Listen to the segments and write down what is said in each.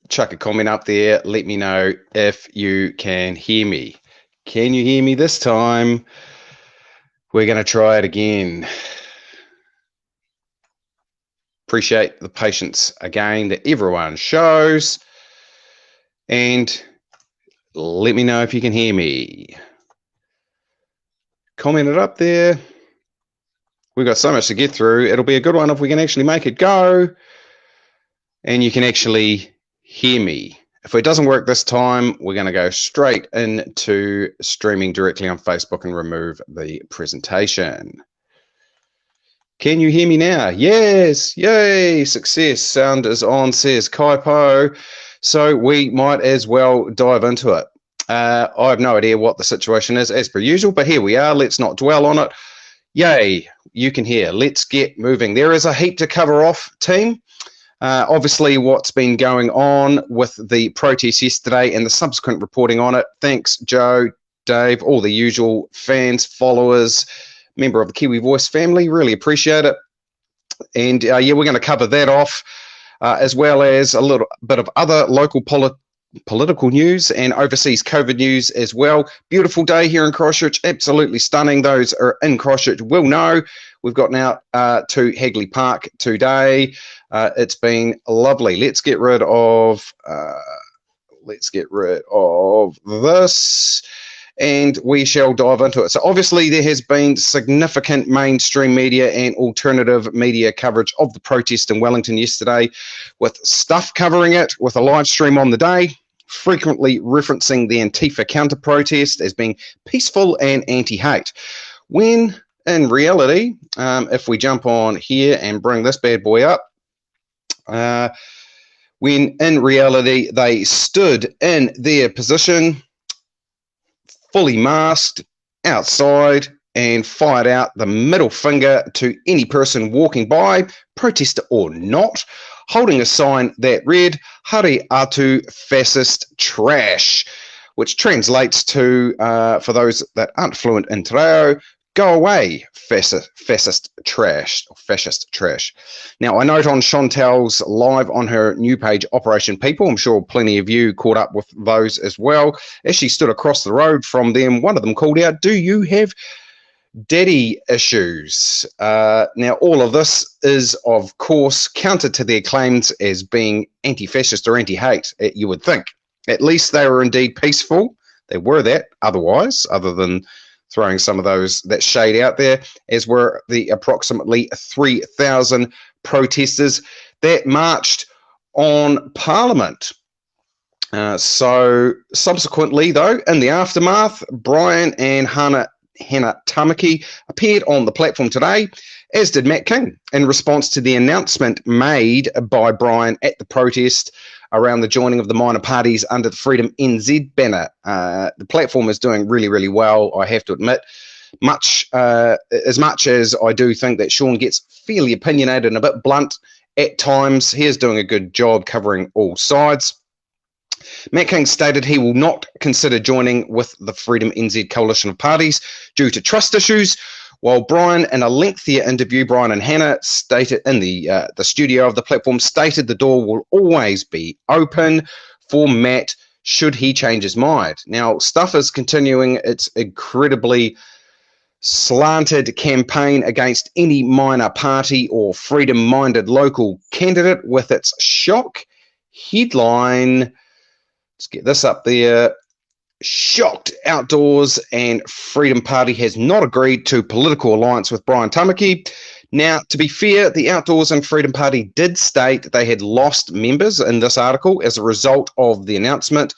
chuck a comment up there. Let me know if you can hear me. Can you hear me this time? We're going to try it again. Appreciate the patience again that everyone shows. And let me know if you can hear me. Comment it up there. We've got so much to get through. It'll be a good one if we can actually make it go and you can actually hear me. If it doesn't work this time, we're going to go straight into streaming directly on Facebook and remove the presentation. Can you hear me now? Yes, yay, success. Sound is on, says Kaipo. So we might as well dive into it. I have no idea what the situation is as per usual, but here we are. Let's not dwell on it. Yay, you can hear. Let's get moving. There is a heap to cover off, team. Obviously, what's been going on with the protest yesterday and the subsequent reporting on it. Thanks, Joe, Dave, all the usual fans, followers, member of the Kiwi Voice family. Really appreciate it. And yeah, we're going to cover that off, as well as a little bit of other local political news and overseas COVID news as well. Beautiful day here in Christchurch, absolutely stunning. Those are in Christchurch will know. We've gotten out to Hagley Park today. It's been lovely. Let's get rid of this, and we shall dive into it. So obviously there has been significant mainstream media and alternative media coverage of the protest in Wellington yesterday, with Stuff covering it with a live stream on the day, frequently referencing the Antifa counter-protest as being peaceful and anti-hate. When in reality, if we jump on here and bring this bad boy up, when in reality they stood in their position, fully masked, outside, and fired out the middle finger to any person walking by, protester or not, holding a sign that read, "Hare atu fascist trash," which translates to, for those that aren't fluent in te reo, "Go away, fascist trash," or fascist trash. Now, I note on Chantel's live on her new page, Operation People, I'm sure plenty of you caught up with those as well. As she stood across the road from them, one of them called out, "Do you have daddy issues?" Now, all of this is, of course, counter to their claims as being anti-fascist or anti-hate, you would think. At least they were indeed peaceful. They were that otherwise, other than throwing some of that shade out there, as were the approximately 3,000 protesters that marched on Parliament. So subsequently, though, in the aftermath, Brian and Hannah Tamaki appeared on the platform today, as did Matt King, in response to the announcement made by Brian at the protest around the joining of the minor parties under the Freedom NZ banner. The platform is doing really, really well, I have to admit. As much as I do think that Sean gets fairly opinionated and a bit blunt at times, he is doing a good job covering all sides. Matt King stated he will not consider joining with the Freedom NZ coalition of parties due to trust issues, while Brian, in a lengthier interview, Brian and Hannah stated in the studio of the platform, stated the door will always be open for Matt should he change his mind. Now, Stuff is continuing its incredibly slanted campaign against any minor party or freedom-minded local candidate with its shock headline. Let's get this up there. Shocked Outdoors and Freedom Party has not agreed to political alliance with Brian Tamaki. Now, to be fair, the Outdoors and Freedom Party did state that they had lost members in this article as a result of the announcement,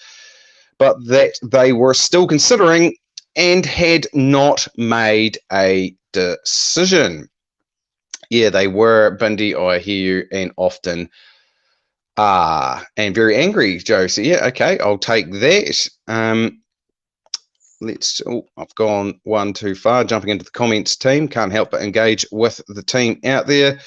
but that they were still considering and had not made a decision. Yeah, they were, Bindi, I hear you, and often and very angry, Joe. So yeah, okay, I'll take that. I've gone one too far, jumping into the comments team. Can't help but engage with the team out there.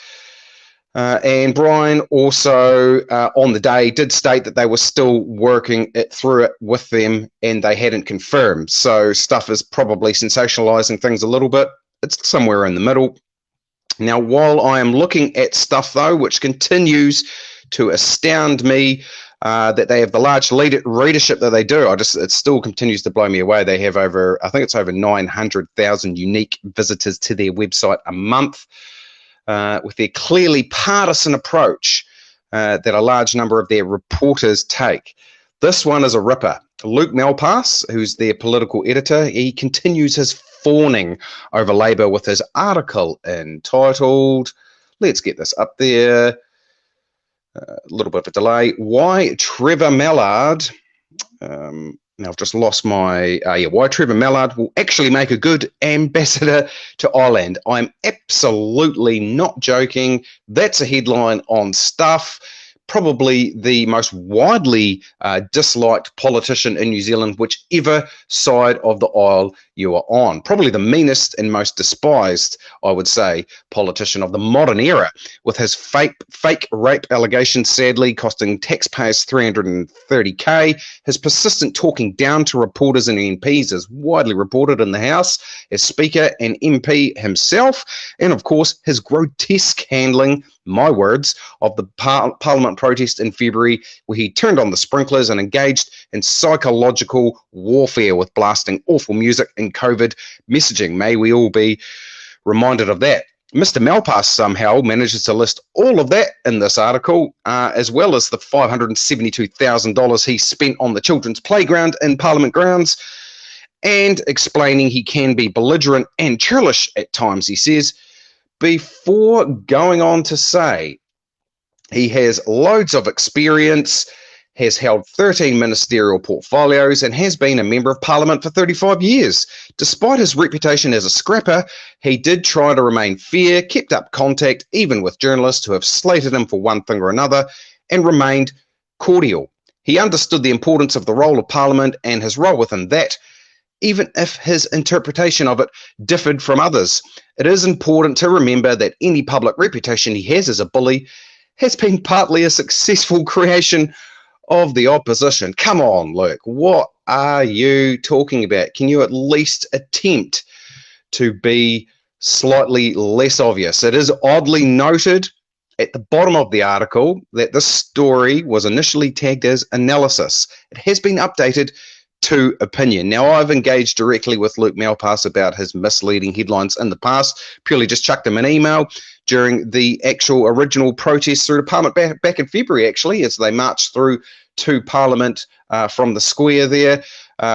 And Brian also on the day did state that they were still working through it with them and they hadn't confirmed. So Stuff is probably sensationalizing things a little bit. It's somewhere in the middle. Now, while I am looking at Stuff, though, which continues to astound me, that they have the large readership that they do. It still continues to blow me away. They have I think it's over 900,000 unique visitors to their website a month, with their clearly partisan approach that a large number of their reporters take. This one is a ripper. Luke Malpass, who's their political editor, he continues his fawning over Labour with his article entitled, let's get this up there, a little bit of a delay, Why Trevor Mallard, now I've just lost my, why Trevor Mallard will actually make a good ambassador to Ireland. I'm absolutely not joking. That's a headline on Stuff. Probably the most widely disliked politician in New Zealand, whichever side of the aisle you are on. Probably the meanest and most despised, I would say, politician of the modern era, with his fake rape allegations sadly costing taxpayers $330,000. His persistent talking down to reporters and MPs is widely reported in the House as Speaker and MP himself, and of course his grotesque handling, my words, of the Parliament protest in February, where he turned on the sprinklers and engaged in psychological warfare with blasting awful music and COVID messaging. May we all be reminded of that. Mr. Malpass somehow manages to list all of that in this article, as well as the $572,000 he spent on the children's playground in Parliament grounds, and explaining he can be belligerent and churlish at times, he says, before going on to say he has loads of experience, has held 13 ministerial portfolios, and has been a member of Parliament for 35 years. Despite his reputation as a scrapper, he did try to remain fair, kept up contact even with journalists who have slated him for one thing or another, and remained cordial. He understood the importance of the role of Parliament and his role within that, even if his interpretation of it differed from others. It is important to remember that any public reputation he has as a bully has been partly a successful creation of the opposition. Come on, Luke, what are you talking about? Can you at least attempt to be slightly less obvious? It is oddly noted at the bottom of the article that this story was initially tagged as analysis. It has been updated to opinion. Now, I've engaged directly with Luke Malpass about his misleading headlines in the past, purely just chucked him an email during the actual original protest through to Parliament back in February, actually, as they marched through to Parliament from the square there,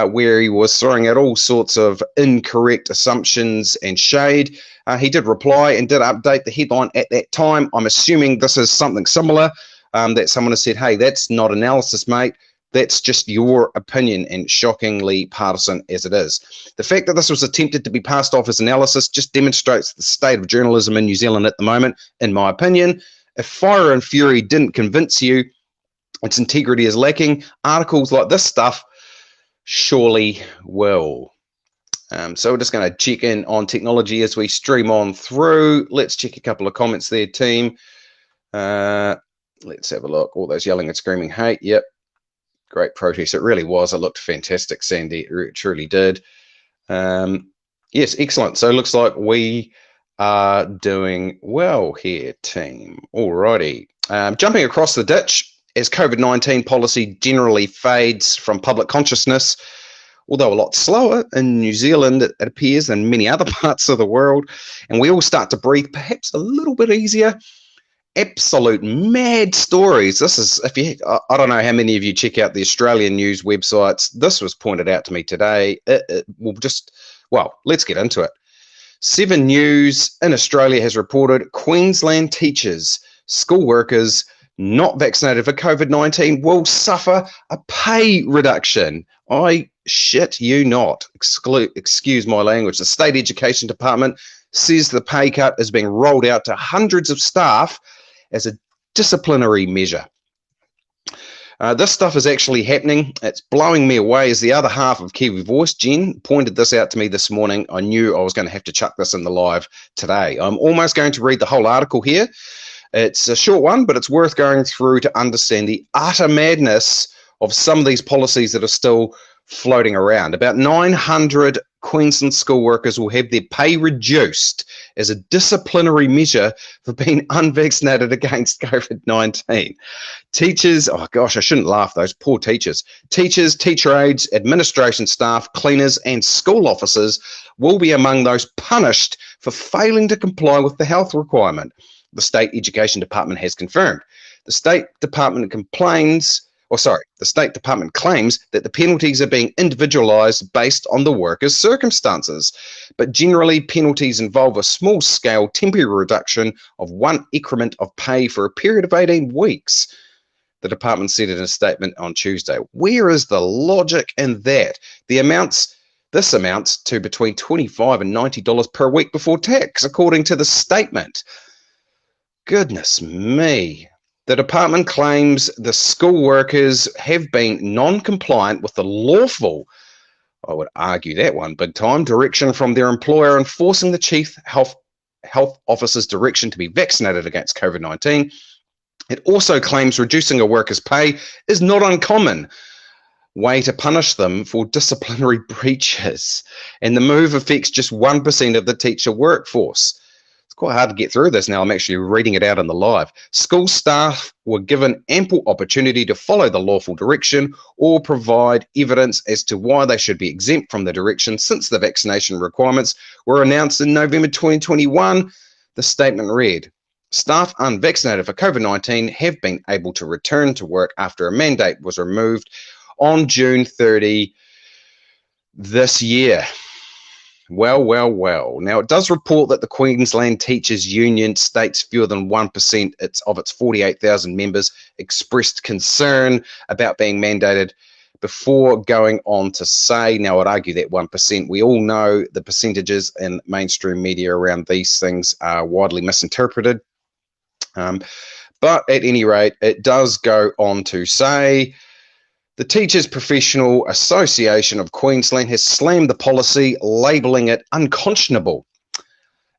where he was throwing out all sorts of incorrect assumptions and shade. He did reply and did update the headline at that time. I'm assuming this is something similar, that someone has said, hey, that's not analysis, mate. That's just your opinion, and shockingly partisan as it is. The fact that this was attempted to be passed off as analysis just demonstrates the state of journalism in New Zealand at the moment, in my opinion. If Fire and Fury didn't convince you its integrity is lacking, articles like this stuff surely will. So we're just going to check in on technology as we stream on through. Let's check a couple of comments there, team. Let's have a look. All those yelling and screaming hate. Yep. Great protest. It really was. It looked fantastic, Sandy. It truly did. Yes, excellent. So it looks like we are doing well here, team. Alrighty. Jumping across the ditch, as COVID-19 policy generally fades from public consciousness, although a lot slower in New Zealand, it appears, than many other parts of the world, and we all start to breathe perhaps a little bit easier. Absolute mad stories. This is, I don't know how many of you check out the Australian news websites. This was pointed out to me today. Let's get into it. 7 News in Australia has reported Queensland teachers, school workers not vaccinated for COVID-19 will suffer a pay reduction. I shit you not. Excuse my language. The State Education Department says the pay cut is being rolled out to hundreds of staff as a disciplinary measure. This stuff is actually happening. It's blowing me away. As the other half of Kiwi Voice, Jen, pointed this out to me this morning, I knew I was going to have to chuck this in the live today. I'm almost going to read the whole article here. It's a short one, but it's worth going through to understand the utter madness of some of these policies that are still floating around. About 900 Queensland school workers will have their pay reduced as a disciplinary measure for being unvaccinated against COVID-19. Teachers, oh gosh, I shouldn't laugh, those poor teachers. Teachers, teacher aides, administration staff, cleaners, and school officers will be among those punished for failing to comply with the health requirement, the State Education Department has confirmed. The State Department claims that the penalties are being individualised based on the worker's circumstances, but generally penalties involve a small-scale temporary reduction of one increment of pay for a period of 18 weeks. The department said in a statement on Tuesday. Where is the logic in that? This amounts to between $25 and $90 per week before tax, according to the statement. Goodness me. The department claims the school workers have been non-compliant with the lawful, I would argue that one big time, direction from their employer enforcing the chief health officer's direction to be vaccinated against COVID-19. It also claims reducing a worker's pay is not uncommon way to punish them for disciplinary breaches, and the move affects just 1% of the teacher workforce. It's quite hard to get through this now. I'm actually reading it out in the live. School staff were given ample opportunity to follow the lawful direction or provide evidence as to why they should be exempt from the direction since the vaccination requirements were announced in November 2021. The statement read, staff unvaccinated for COVID-19 have been able to return to work after a mandate was removed on June 30 this year. Well. Now, it does report that the Queensland Teachers Union states fewer than 1% of its 48,000 members expressed concern about being mandated before going on to say, now I'd argue that 1%, we all know the percentages in mainstream media around these things are widely misinterpreted. But at any rate, it does go on to say, the Teachers Professional Association of Queensland has slammed the policy, labelling it unconscionable.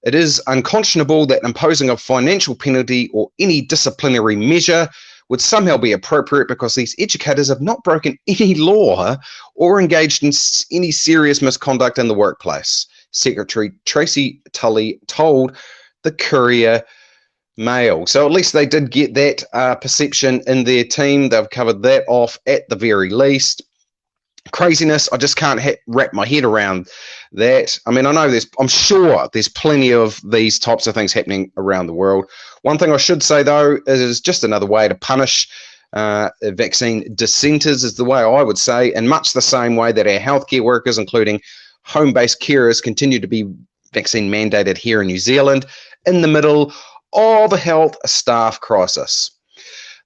It is unconscionable that imposing a financial penalty or any disciplinary measure would somehow be appropriate because these educators have not broken any law or engaged in any serious misconduct in the workplace, Secretary Tracy Tully told the Courier Mail. So at least they did get that perception in their team. They've covered that off at the very least. Craziness. I just can't wrap my head around that. I mean, I'm sure there's plenty of these types of things happening around the world. One thing I should say, though, is just another way to punish vaccine dissenters is the way I would say, in much the same way that our healthcare workers, including home-based carers, continue to be vaccine mandated here in New Zealand in the middle of a health staff crisis.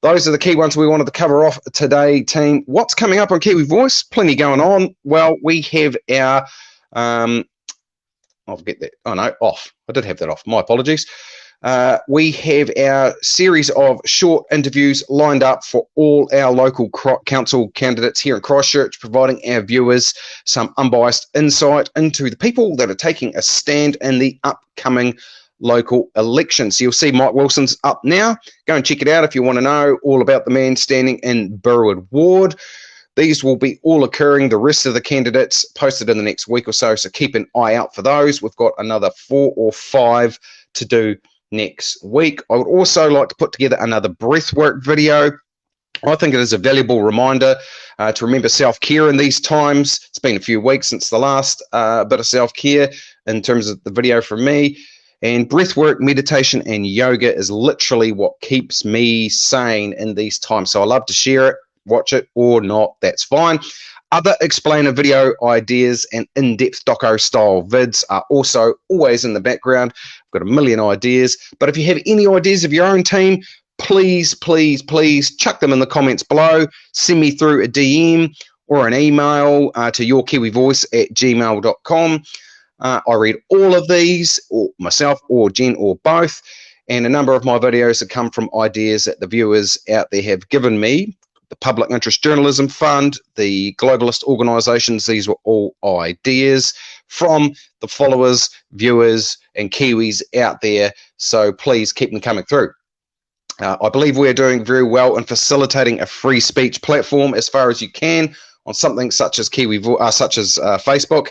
Those are the key ones we wanted to cover off today, team. What's coming up on Kiwi Voice? Plenty going on. Well, we have our, I'll get that. Oh no, off. I did have that off. My apologies. We have our series of short interviews lined up for all our local council candidates here in Christchurch, providing our viewers some unbiased insight into the people that are taking a stand in the upcoming local elections. So you'll see Mike Wilson's up now. Go and check it out if you want to know all about the man standing in Burwood Ward. These will be all occurring, the rest of the candidates posted in the next week or so, so keep an eye out for those. We've got another 4 or 5 to do next week. I would also like to put together another breathwork video. I think it is a valuable reminder to remember self-care in these times. It's been a few weeks since the last bit of self-care in terms of the video from me. And breathwork, meditation, and yoga is literally what keeps me sane in these times. So I love to share it, watch it, or not, that's fine. Other explainer video ideas and in-depth doco-style vids are also always in the background. I've got a million ideas. But if you have any ideas of your own team, please chuck them in the comments below. Send me through a DM or an email to yourkiwivoice@gmail.com. I read all of these, or myself or Jen or both, and a number of my videos have come from ideas that the viewers out there have given me. The Public Interest Journalism Fund, the globalist organisations, these were all ideas from the followers, viewers and Kiwis out there, so please keep them coming through. I believe we're doing very well in facilitating a free speech platform as far as you can on something such as Facebook.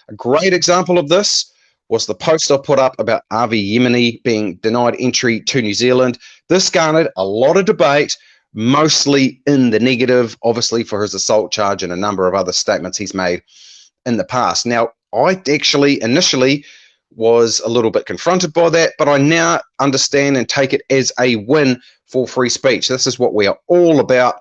A great example of this was the post I put up about Avi Yemeni being denied entry to New Zealand. This garnered a lot of debate, mostly in the negative, obviously, for his assault charge and a number of other statements he's made in the past. Now, I actually initially was a little bit confronted by that, but I now understand and take it as a win for free speech. This is what we are all about.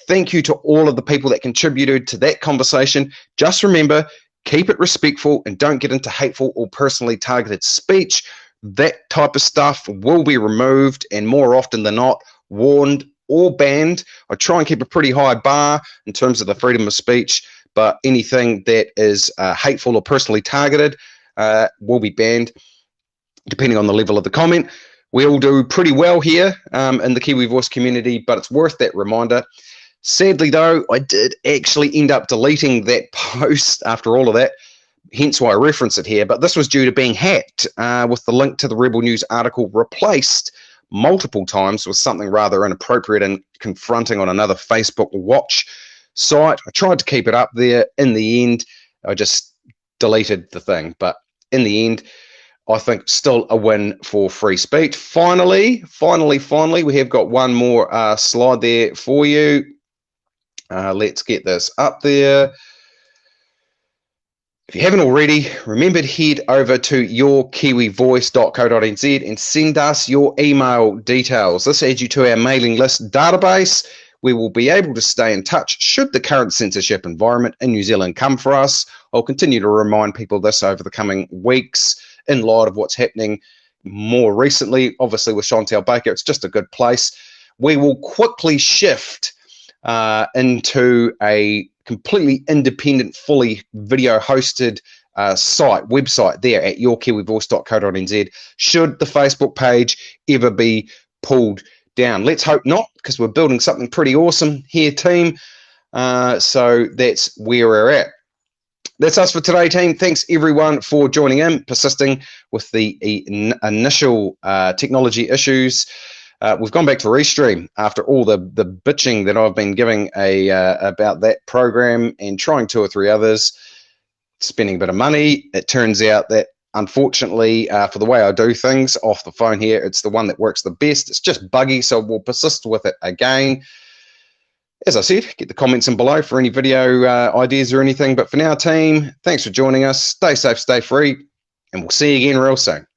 Thank you to all of the people that contributed to that conversation. Just remember, keep it respectful and don't get into hateful or personally targeted speech. That type of stuff will be removed and more often than not warned or banned. I try and keep a pretty high bar in terms of the freedom of speech, but anything that is hateful or personally targeted will be banned depending on the level of the comment. We all do pretty well here in the Kiwi Voice community, but it's worth that reminder. Sadly, though, I did actually end up deleting that post after all of that, hence why I reference it here. But this was due to being hacked, with the link to the Rebel News article replaced multiple times with something rather inappropriate and confronting on another Facebook watch site. I tried to keep it up there. In the end, I just deleted the thing. But in the end, I think still a win for free speech. Finally, we have got one more slide there for you. Let's get this up there. If you haven't already, remember to head over to yourkiwivoice.co.nz and send us your email details. This adds you to our mailing list database. We will be able to stay in touch should the current censorship environment in New Zealand come for us. I'll continue to remind people of this over the coming weeks in light of what's happening more recently. Obviously, with Chantal Baker, it's just a good place. We will quickly shift into a completely independent, fully video hosted website there at yourkiwivoice.co.nz should the Facebook page ever be pulled down. Let's hope not, because we're building something pretty awesome here, team. So that's where we're at. That's us for today, team. Thanks, everyone, for joining in, persisting with the initial technology issues. We've gone back to Restream after all the bitching that I've been giving about that program and trying 2 or 3 others, spending a bit of money. It turns out that, unfortunately, for the way I do things off the phone here, it's the one that works the best. It's just buggy, so we'll persist with it again. As I said, get the comments in below for any video ideas or anything. But for now, team, thanks for joining us. Stay safe, stay free, and we'll see you again real soon.